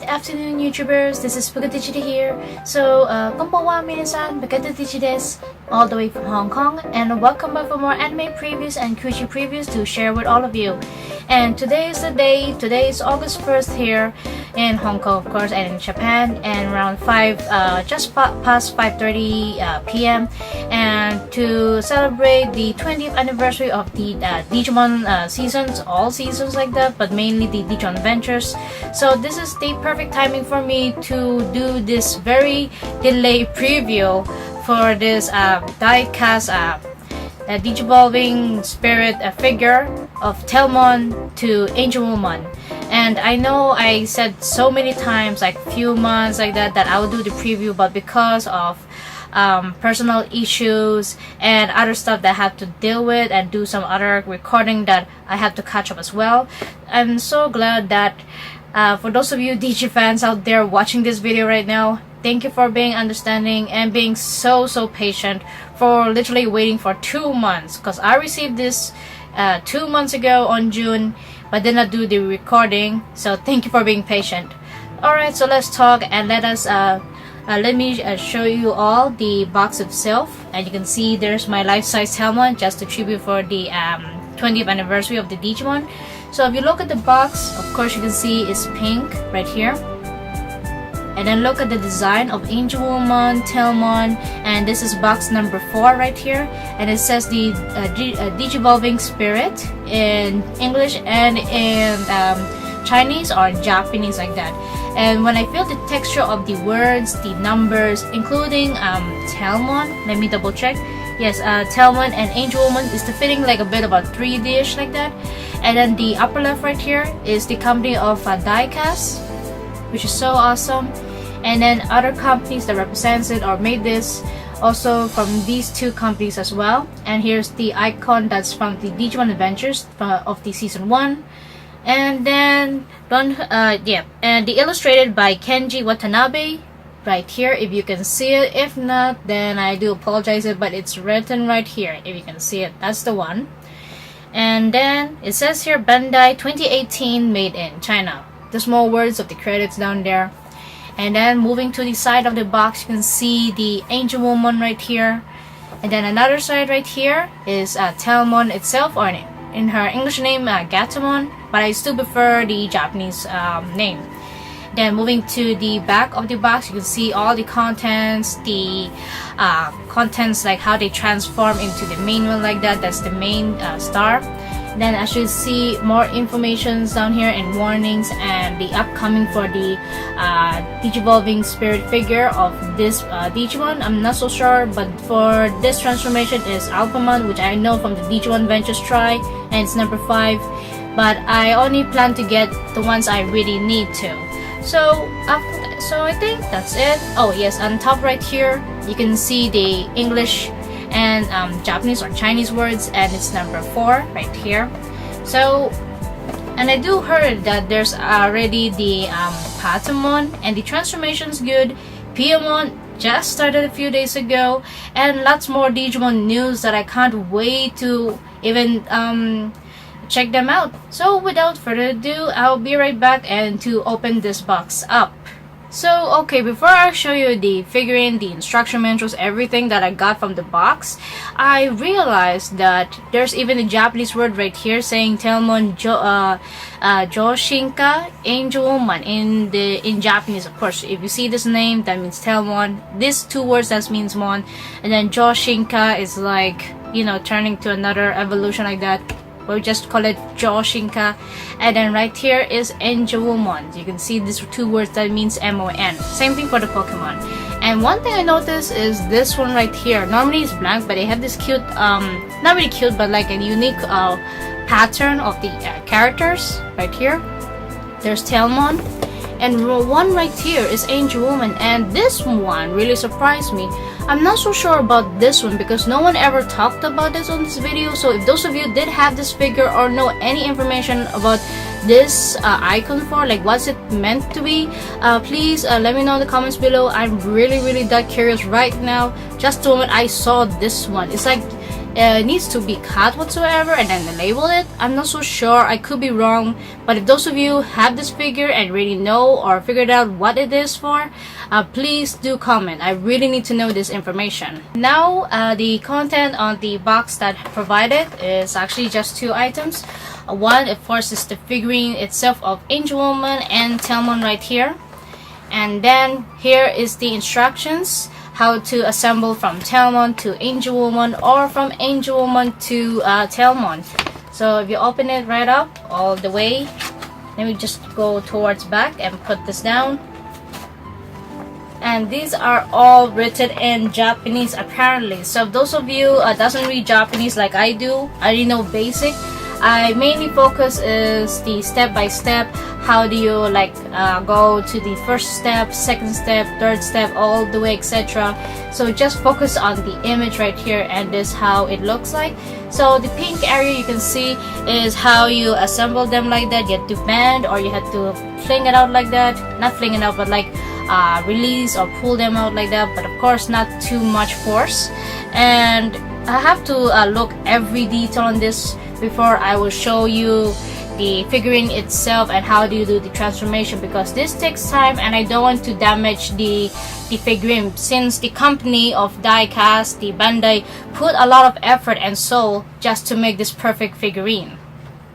afternoon, YouTubers. This is Pokediged here. So, konbanwa minasan, Pokediged desu, all the way from Hong Kong, and welcome back for more anime previews and Kuchi previews to share with all of you. And today is the day. Today is August 1st here in Hong Kong, of course, and in Japan, and around just past 5:30 p.m. And to celebrate the 20th anniversary of the Digimon seasons, all seasons like that, but mainly the Digimon Adventures. So this is the perfect timing for me to do this very delayed preview for this die-cast Digivolving spirit figure of Tailmon to Angewomon. And I know I said so many times, like few months like that I will do the preview, but because of personal issues and other stuff that I have to deal with and do some other recording that I have to catch up as well, I'm so glad that for those of you Digi-fans out there watching this video right now, thank you for being understanding and being so patient for literally waiting for 2 months, because I received this 2 months ago on June but did not do the recording. So thank you for being patient. Alright, so let's talk and let me show you all the box itself. And you can see there's my life-size Tailmon, just a tribute for the 20th anniversary of the Digimon. So if you look at the box, of course you can see it's pink right here. And then look at the design of Angewomon, Tailmon, and this is box number 4 right here. And it says the Digivolving spirit in English and in Chinese or Japanese like that. And when I feel the texture of the words, the numbers, including Tailmon, let me double check. Yes, Tailmon and Angewomon is the fitting like a bit of a 3D-ish like that. And then the upper left right here is the company of Diecast, which is so awesome. And then other companies that represents it or made this also from these two companies as well. And here's the icon that's from the Digimon Adventures of the season 1. And then and the illustrated by Kenji Watanabe right here, if you can see it. If not, then I do apologize, but it's written right here. If you can see it, that's the one. And then it says here Bandai 2018, made in China. The small words of the credits down there. And then moving to the side of the box, you can see the Angewomon right here. And then another side right here is Tailmon itself, or in her English name Gatomon, but I still prefer the Japanese name. Then moving to the back of the box, you can see all the contents, like how they transform into the main one like that. That's the main star. Then as you see, more informations down here and warnings and the upcoming for the Digivolving spirit figure of this Digimon. I'm not so sure, but for this transformation is Alphamon, which I know from the Digimon Adventures try, and it's number 5. But I only plan to get the ones I really need to. So I think that's it. Oh yes, on top right here you can see the English and Japanese or Chinese words, and it's number 4 right here. So, and I do heard that there's already the Patamon, and the transformation's good. Piamon just started a few days ago, and lots more Digimon news that I can't wait to even check them out. So without further ado, I'll be right back and to open this box up. So okay, before I show you the figurine, the instruction manuals, everything that I got from the box, I realized that there's even a Japanese word right here saying Tailmon Joshinka Angewomon in Japanese. Of course, if you see this name, that means Tailmon. These 2 words, that means Mon, and then Joshinka is like, you know, turning to another evolution like that. We'll just call it Joshinka. And then right here is Angewomon. You can see these 2 words, that means M-O-N. Same thing for the Pokemon. And one thing I noticed is this one right here. Normally it's blank, but they have this cute, not really cute, but like a unique pattern of the characters right here. There's Tailmon. And one right here is Angewomon, and this one really surprised me. I'm not so sure about this one because no one ever talked about this on this video. So if those of you did have this figure or know any information about this icon for, like what's it meant to be. Please let me know in the comments below. I'm really that curious right now. Just the moment I saw this one, it's like it needs to be cut whatsoever and then label it. I'm not so sure, I could be wrong, but if those of you have this figure and really know or figured out what it is for, please do comment. I really need to know this information. Now the content on the box that provided is actually just 2 items. One, of course, is the figurine itself of Angewomon and Tailmon right here, and then here is the instructions how to assemble from Tailmon to Angewomon or from Angewomon to Tailmon. So if you open it right up all the way, let me just go towards back and put this down. And these are all written in Japanese apparently. So if those of you doesn't read Japanese like I do, I already know basic. I mainly focus is the step-by-step, how do you like go to the first step, second step, third step, all the way, etc. So just focus on the image right here, and this how it looks like. So the pink area you can see is how you assemble them like that. You have to bend or you have to fling it out like that. Not fling it out, but like release or pull them out like that, but of course not too much force. And I have to look every detail on this before I will show you the figurine itself and how do you do the transformation, because this takes time and I don't want to damage the figurine, since the company of die-cast, the Bandai, put a lot of effort and soul just to make this perfect figurine.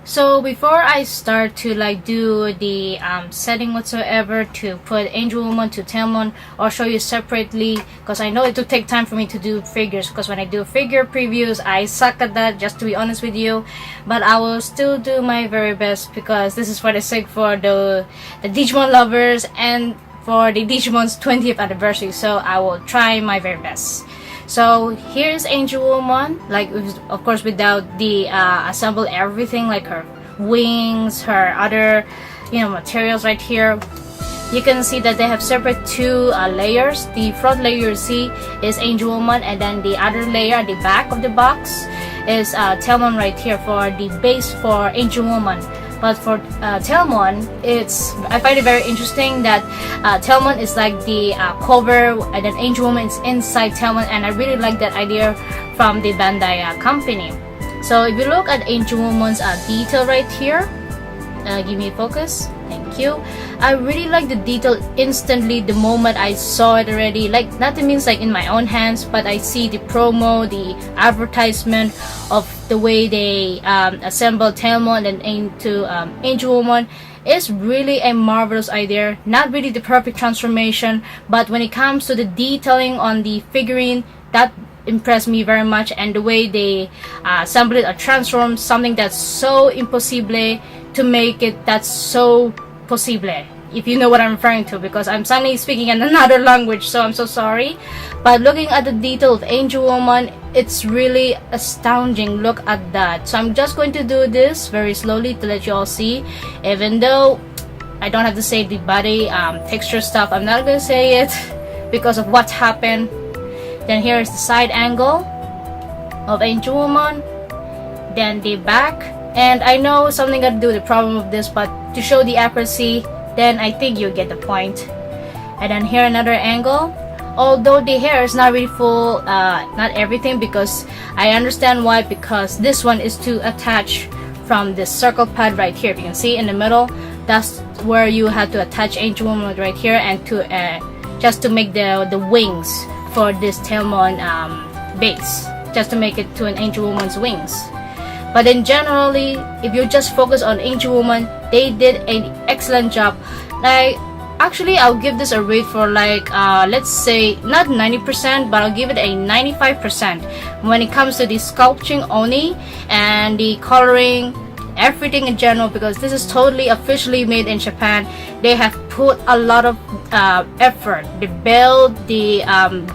So before I start to like do the setting whatsoever to put Angewomon to Tailmon or show you separately, because I know it will take time for me to do figures, because when I do figure previews I suck at that, just to be honest with you, but I will still do my very best, because this is for the sake for the Digimon lovers and for the Digimon's 20th anniversary, so I will try my very best. So here's Angewomon, like of course without the assemble everything, like her wings, her other materials right here. You can see that they have separate 2 layers. The front layer you see is Angewomon, and then the other layer at the back of the box is Tailmon right here for the base for Angewomon. But for Tailmon, I find it very interesting that Tailmon is like the cover, and then Angewomon is inside Tailmon, and I really like that idea from the Bandai company. So if you look at Angewomon's detail right here, give me a focus. Thank you. I really like the detail instantly the moment I saw it already. Like, nothing means like in my own hands, but I see the promo, the advertisement of the way they assemble Tailmon and into Angewomon. It's really a marvelous idea. Not really the perfect transformation, but when it comes to the detailing on the figurine, that impressed me very much. And the way they assemble it or transform something that's so impossible to make it that's so possible, if you know what I'm referring to, because I'm suddenly speaking in another language, so I'm so sorry. But looking at the detail of Angewomon, it's really astounding. Look at that. So I'm just going to do this very slowly to let you all see, even though I don't have to say the body texture stuff. I'm not going to say it because of what happened. Then here is the side angle of Angewomon, then the back. And I know something got to do with the problem of this, but to show the accuracy, then I think you get the point. And then here another angle. Although the hair is not really full, not everything, because I understand why, because this one is to attach from this circle pad right here. If you can see in the middle, that's where you have to attach Angewomon right here, and to just to make the wings for this Tailmon base, just to make it to an Angewomon's wings. But then generally, if you just focus on Angewomon, they did an excellent job. Like, actually, I'll give this a rate for like, let's say, not 90%, but I'll give it a 95% when it comes to the sculpting only, and the coloring, everything in general, because this is totally officially made in Japan. They have put a lot of effort. The belt, the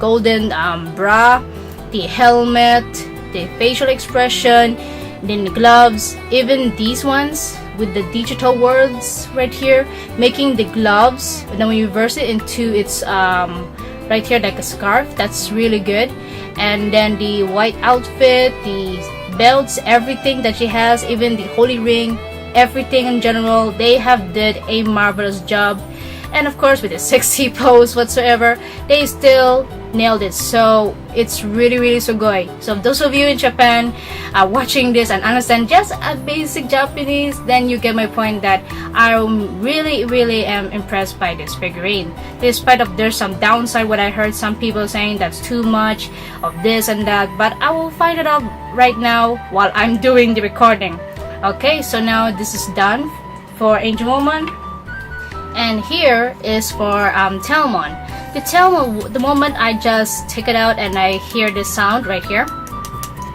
golden bra, the helmet, the facial expression, then the gloves, even these ones with the digital words right here, making the gloves, and then when you reverse it into its right here like a scarf, that's really good. And then the white outfit, the belts, everything that she has, even the holy ring, everything in general, they have did a marvelous job. And of course with the sexy pose whatsoever, they still nailed it. So it's really sugoi. So if those of you in Japan are watching this and understand just a basic Japanese, then you get my point that I really am impressed by this figurine. Despite of there's some downside, what I heard some people saying that's too much of this and that, but I will find it out right now while I'm doing the recording. Okay, so now this is done for Angewomon. And here is for Tailmon. The Tailmon, the moment I just take it out and I hear this sound right here,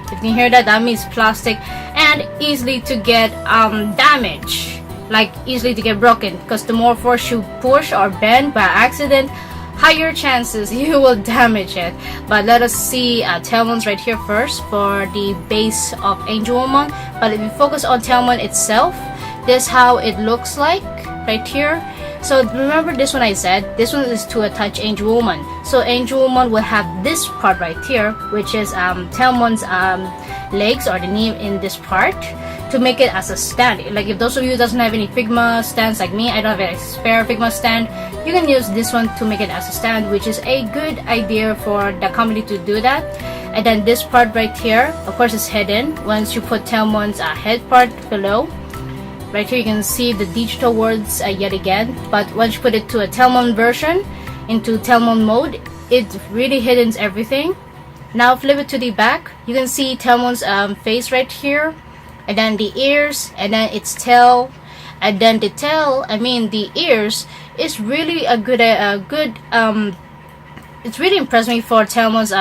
if you can hear that, that means plastic and easily to get damage, like easily to get broken, because the more force you push or bend by accident, higher chances you will damage it. But let us see Tailmon's right here first for the base of Angewomon. But if you focus on Tailmon itself, this is how it looks like right here. So remember this one I said, this one is to attach Angewomon. So Angewomon will have this part right here, which is Tailmon's legs or the knee in this part, to make it as a stand. Like if those of you doesn't have any Figma stands like me, I don't have a spare Figma stand, you can use this one to make it as a stand, which is a good idea for the company to do that. And then this part right here, of course, is hidden once you put Tailmon's head part below. Right here you can see the digital words yet again, but once you put it to a Tailmon version, into Tailmon mode, it really hiddens everything. Now flip it to the back, you can see Tailmon's face right here, and then the ears, and then its tail, and then the tail, the ears is really a good, it's really impressed me for Tailmon's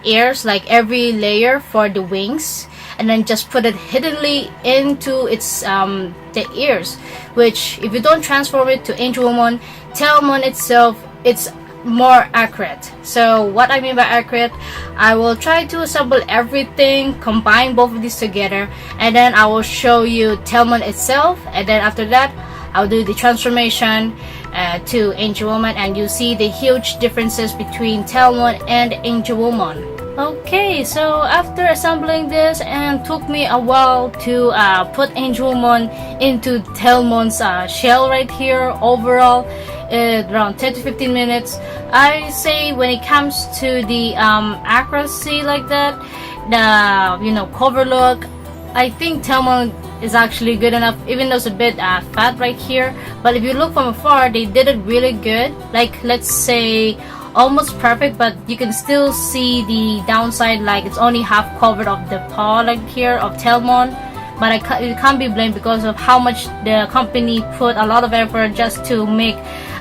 ears, like every layer for the wings, and then just put it hiddenly into its the ears, which if you don't transform it to Angewomon, Tailmon itself, it's more accurate. So what I mean by accurate, I will try to assemble everything, combine both of these together, and then I will show you Tailmon itself, and then after that I'll do the transformation to Angewomon, and you see the huge differences between Tailmon and Angewomon. Okay, so after assembling this, and took me a while to put Angewomon into Tailmon's shell right here, overall around 10 to 15 minutes. I say when it comes to the accuracy like that, the cover look, I think Tailmon is actually good enough, even though it's a bit fat right here. But if you look from afar, they did it really good, like let's say almost perfect, but you can still see the downside, like it's only half covered of the paw like here of Tailmon. But it can't be blamed because of how much the company put a lot of effort just to make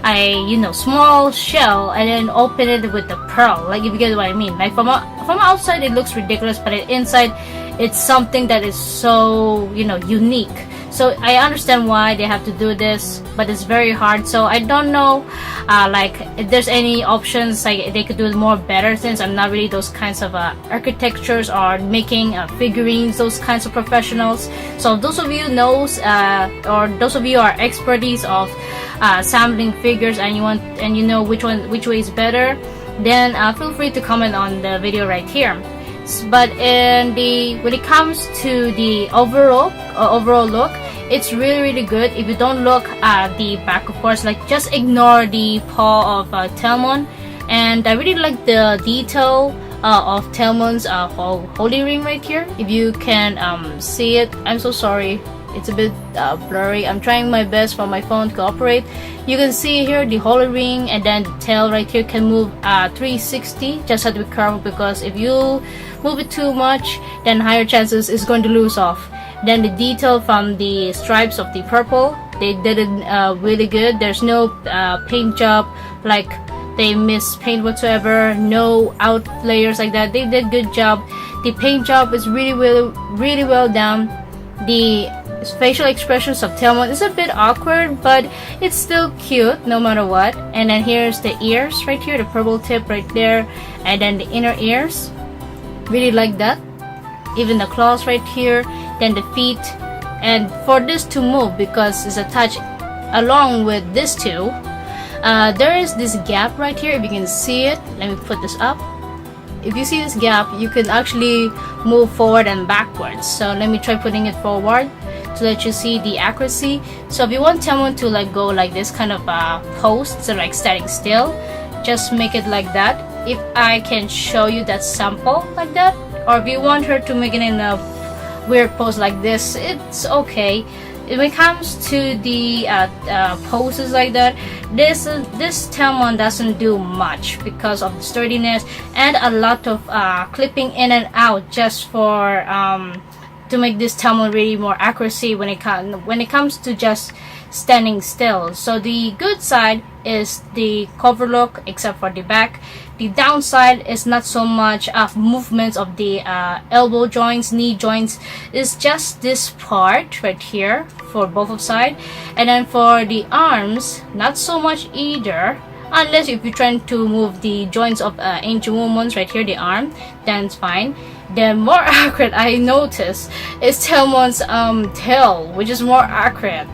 a small shell and then open it with the pearl, like if you get what I mean. Like from outside it looks ridiculous, but inside it's something that is so unique. So I understand why they have to do this, but it's very hard. So I don't know like if there's any options like they could do more better, since I'm not really those kinds of architectures or making figurines, those kinds of professionals. So those of you knows or those of you are expertise of assembling figures, and you know which way is better, then feel free to comment on the video right here. But when it comes to the overall look, it's really good. If you don't look at the back, of course, like just ignore the paw of Tailmon. And I really like the detail of Tailmon's holy ring right here. If you can see it, I'm so sorry, it's a bit blurry. I'm trying my best for my phone to cooperate. You can see here the holy ring, and then the tail right here can move 360. Just have to be careful, because if you move it too much, then higher chances it's going to lose off. Then the detail from the stripes of the purple, they did it really good. There's no paint job, like they miss paint whatsoever, no out layers like that. They did good job. The paint job is really well done. The facial expressions of Tailmon is a bit awkward, but it's still cute no matter what. And then here's the ears right here, the purple tip right there, and then the inner ears, really like that. Even the claws right here, then the feet. And for this to move, because it's attached along with this two, there is this gap right here. If you can see it, let me put this up. If you see this gap, you can actually move forward and backwards. So let me try putting it forward to let you see the accuracy. So if you want Tailmon to like go like this kind of pose, so like standing still, just make it like that. If I can show you that sample like that, or if you want her to make it in a weird pose like this, it's okay. When it comes to the poses like that, this Tailmon doesn't do much because of the sturdiness and a lot of clipping in and out just for to make this Tailmon really more accuracy when it comes to just standing still. So the good side is the cover look, except for the back. The downside is not so much of movements of the elbow joints, knee joints. It's just this part right here for both of side, and then for the arms, not so much either. Unless if you're trying to move the joints of Angewomon right here, the arm, then it's fine. The more accurate I notice is Tailmon's tail, which is more accurate,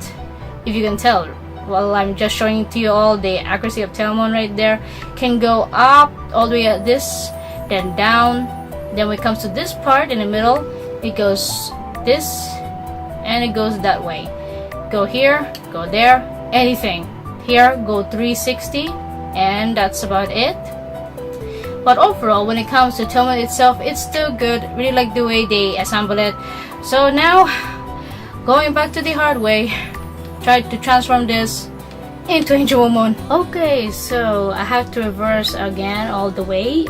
if you can tell. Well, I'm just showing to you all the accuracy of Tailmon right there. Can go up all the way at this, then down. Then when it comes to this part in the middle, it goes this, and it goes that way. Go here, go there, anything. Here, go 360, and that's about it. But overall, when it comes to Tailmon itself, it's still good. Really like the way they assemble it. So now, going back to the hard way, try to transform this into Angewomon. Okay, so I have to reverse again all the way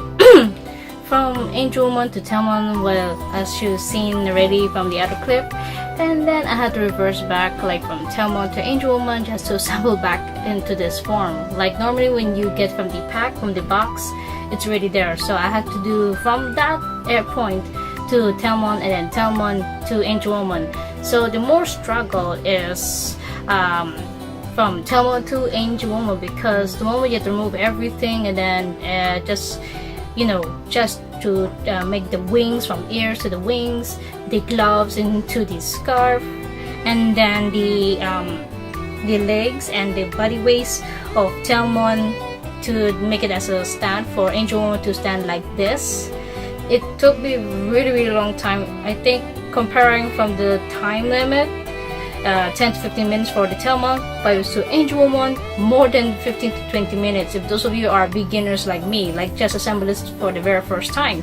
from Angewomon to Tailmon, well, as you've seen already from the other clip. And then I had to reverse back like from Tailmon to Angewomon just to assemble back into this form. Like normally when you get from the pack, from the box, it's already there. So I had to do from that point to Tailmon, and then Tailmon to Angewomon. So the more struggle is from Tailmon to Angewomon, because the moment you have to remove everything, and then just to make the wings, from ears to the wings, the gloves into the scarf, and then the legs and the body waist of Tailmon to make it as a stand for Angewomon to stand like this. It took me really long time. I think comparing from the time limit, 10 to 15 minutes for the Tailmon, but to Angewomon, more than 15 to 20 minutes if those of you are beginners like me, like just assemble this for the very first time.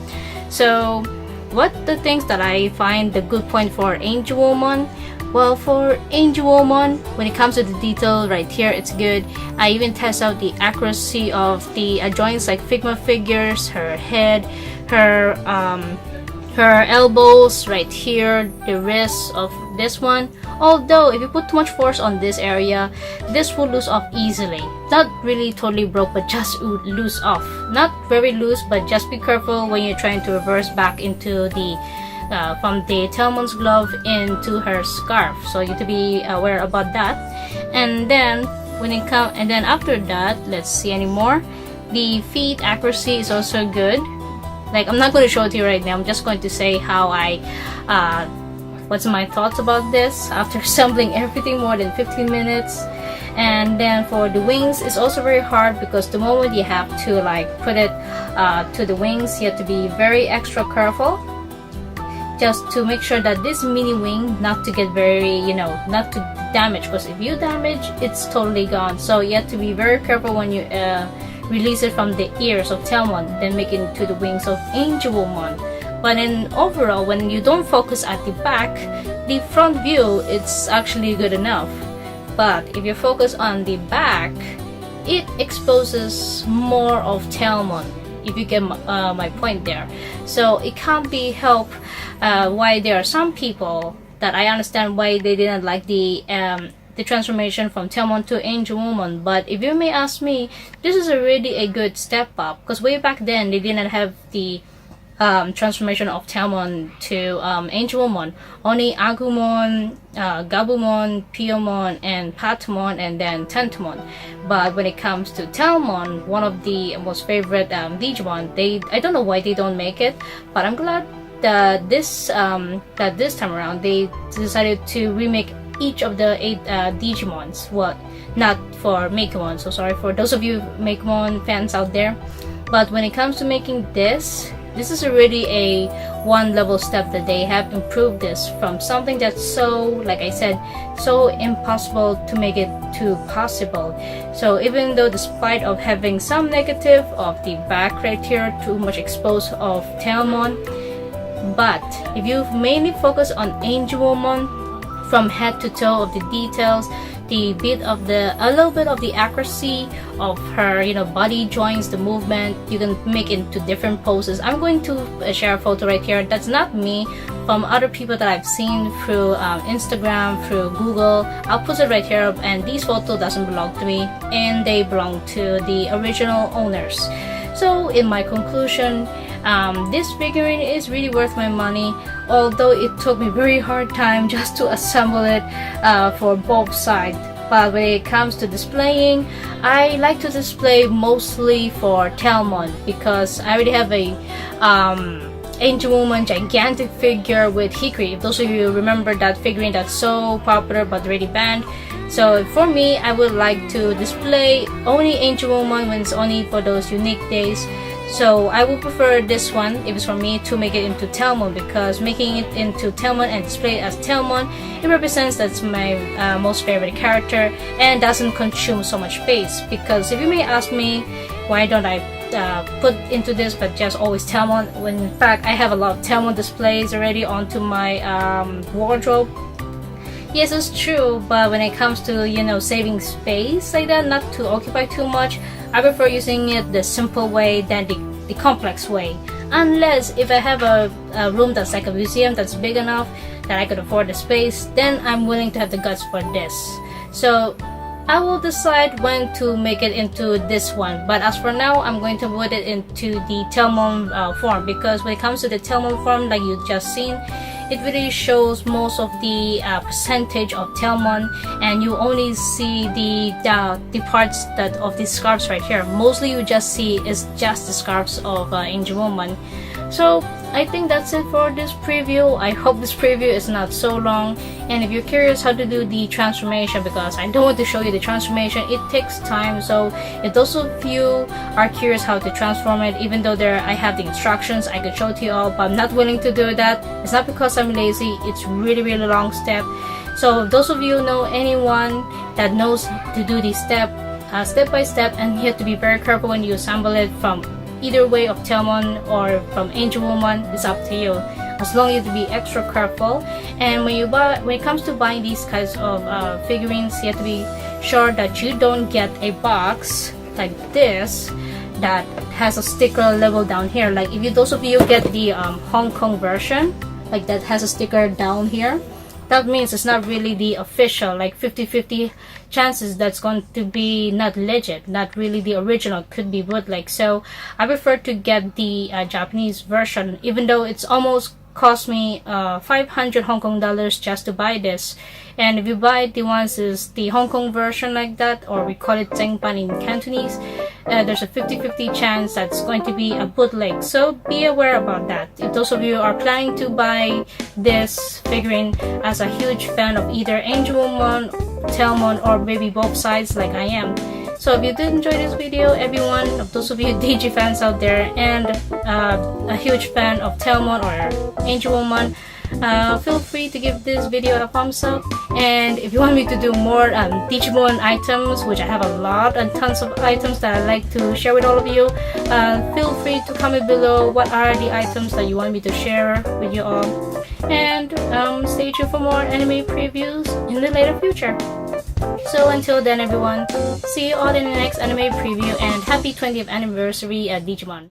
So what the things that I find the good point for Angewomon? Well, for Angewomon, when it comes to the detail right here, it's good. I even test out the accuracy of the joints, like Figma figures, her head, her elbows right here, the wrists of this one. Although if you put too much force on this area, this will loose off easily. Not really totally broke, but just loose off. Not very loose, but just be careful when you're trying to reverse back into the from the Tailmon's glove into her scarf. So you have to be aware about that. And then after that, let's see anymore. The feet accuracy is also good. Like, I'm not going to show it to you right now. I'm just going to say how what's my thoughts about this after assembling everything more than 15 minutes. And then for the wings, it's also very hard because the moment you have to like put it to the wings, you have to be very extra careful just to make sure that this mini wing not to get very, not to damage, because if you damage, it's totally gone. So you have to be very careful when you release it from the ears of Tailmon, then make it to the wings of Angewomon. But in overall, when you don't focus at the back, the front view, it's actually good enough. But if you focus on the back, it exposes more of Tailmon, if you get my point there. So it can't be helped why there are some people that I understand why they didn't like the transformation from Tailmon to Angewomon. But if you may ask me, this is already a good step up, because way back then they didn't have the transformation of Tailmon to Angewomon. Only Agumon, Gabumon, Piyomon, and Patamon, and then Tentomon. But when it comes to Tailmon, one of the most favorite Digimon, I don't know why they don't make it, but I'm glad that this time around they decided to remake each of the 8 Digimons. Well, not for Makemon, so sorry for those of you Makemon fans out there. But when it comes to making this, this is already a one level step that they have improved this from something that's so, like I said, so impossible to make it to possible. So even though despite of having some negative of the back right here, too much exposed of Tailmon, but if you mainly focus on Angewomon from head to toe of the details, a little bit of the accuracy of her, body joints, the movement, you can make into different poses. I'm going to share a photo right here. That's not me, from other people that I've seen through Instagram, through Google. I'll put it right here, and these photos doesn't belong to me, and they belong to the original owners. So in my conclusion, this figurine is really worth my money, although it took me very hard time just to assemble it for both sides. But when it comes to displaying, I like to display mostly for Tailmon because I already have a Angewomon gigantic figure with Hikari. If those of you remember that figurine that's so popular but already banned. So for me, I would like to display only Angewomon when it's only for those unique days. So I would prefer this one, if it's for me, to make it into Tailmon, because making it into Tailmon and display it as Tailmon, it represents that's my most favorite character and doesn't consume so much space. Because if you may ask me, why don't I put into this but just always Tailmon, when in fact I have a lot of Tailmon displays already onto my wardrobe. Yes, it's true, but when it comes to, saving space like that, not to occupy too much, I prefer using it the simple way than the complex way. Unless if I have a room that's like a museum that's big enough that I could afford the space, then I'm willing to have the guts for this. So I will decide when to make it into this one. But as for now, I'm going to put it into the Tailmon form, because when it comes to the Tailmon form, like you just seen, it really shows most of the percentage of Tailmon, and you only see the parts that of the scarves right here. Mostly you just see is just the scarves of Angewomon. So I think that's it for this preview. I hope this preview is not so long, and if you're curious how to do the transformation, because I don't want to show you the transformation, it takes time. So if those of you are curious how to transform it, even though I have the instructions, I could show it to you all, but I'm not willing to do that. It's not because I'm lazy, it's really long step. So if those of you know anyone that knows to do the step by step, and you have to be very careful when you assemble it from either way of Tailmon or from Angewomon, it's up to you. As long as you have to be extra careful. And when it comes to buying these kinds of figurines, you have to be sure that you don't get a box like this that has a sticker label down here. Like if those of you get the Hong Kong version, like that has a sticker down here, that means it's not really the official, like 50-50 chances that's going to be not legit, not really the original, could be bootleg. So I prefer to get the Japanese version, even though it's almost cost me 500 Hong Kong dollars just to buy this. And if you buy the ones is the Hong Kong version like that, or we call it Zengpan in Cantonese, there's a 50-50 chance that's going to be a bootleg. So be aware about that. If those of you are planning to buy this figurine as a huge fan of either Angewomon, Tailmon, or maybe both sides like I am. So if you did enjoy this video, everyone, of those of you Digi-fans out there, and a huge fan of Tailmon or Angewomon, feel free to give this video a thumbs up. And if you want me to do more Digimon items, which I have a lot and tons of items that I like to share with all of you, feel free to comment below what are the items that you want me to share with you all. And stay tuned for more anime previews in the later future. So until then everyone, see you all in the next anime preview, and happy 20th anniversary at Digimon.